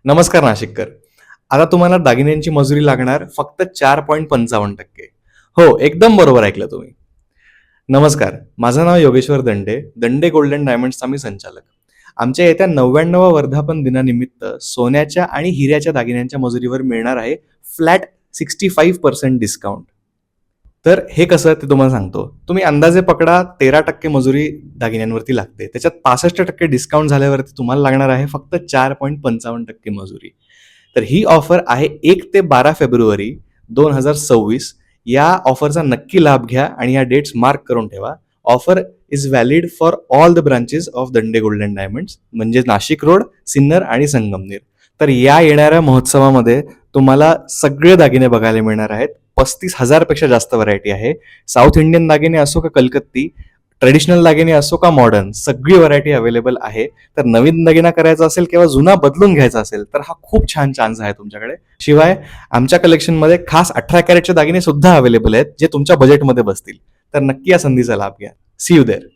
नमस्कार नाशिककर. आता तुम्हाला दागिन्यांची मजुरी लागणार फक्त 4.55%. हो, एकदम बरोबर ऐकलं तुम्ही. नमस्कार, माझं नाव योगेश्वर दंडे. दंडे गोल्डन डायमंड्सचा मी संचालक. आमच्या येत्या 99व्या वर्धापन दिनानिमित्त सोन्याच्या आणि हिऱ्याच्या दागिन्यांच्या मजुरीवर मिळणार आहे फ्लॅट 65% डिस्काउंट. तर हे कसं ते तुम्हाला सांगतो. तुम्ही अंदाजे पकडा 13% मजुरी दागिन्यांवरती लागते. त्याच्यात 65% डिस्काउंट झाल्यावरती तुम्हाला लागणार आहे फक्त 4.55% मजुरी. तर ही ऑफर आहे 1 ते 12 फेब्रुवारी 2026. या ऑफरचा नक्की लाभ घ्या आणि या डेट्स मार्क करून ठेवा. Offer is valid for all the branches of Dande golden diamonds, म्हणजे नाशिक रोड, सिन्नर आणि संगमनेर. तर या येणाऱ्या महोत्सवामध्ये तुम्हाला सगळे दागिने बघायला मिळणार आहेत. 35,000 पेक्षा जास्त व्हरायटी आहे. साऊथ इंडियन दागिने असो का कलकत्ती, ट्रेडिशनल दागिने असो का मॉडर्न, सगळी व्हरायटी अवेलेबल आहे. तर नवीन दागिना करायचा असेल किंवा जुना बदलून घ्यायचा असेल तर हा खूप छान चान्स आहे तुमच्याकडे. शिवाय आमच्या कलेक्शनमध्ये खास 18 कॅरेटचे दागिने सुद्धा अवेलेबल आहेत, जे तुमच्या बजेटमध्ये बसतील. तर नक्की या संधीचा लाभ घ्या. See you there.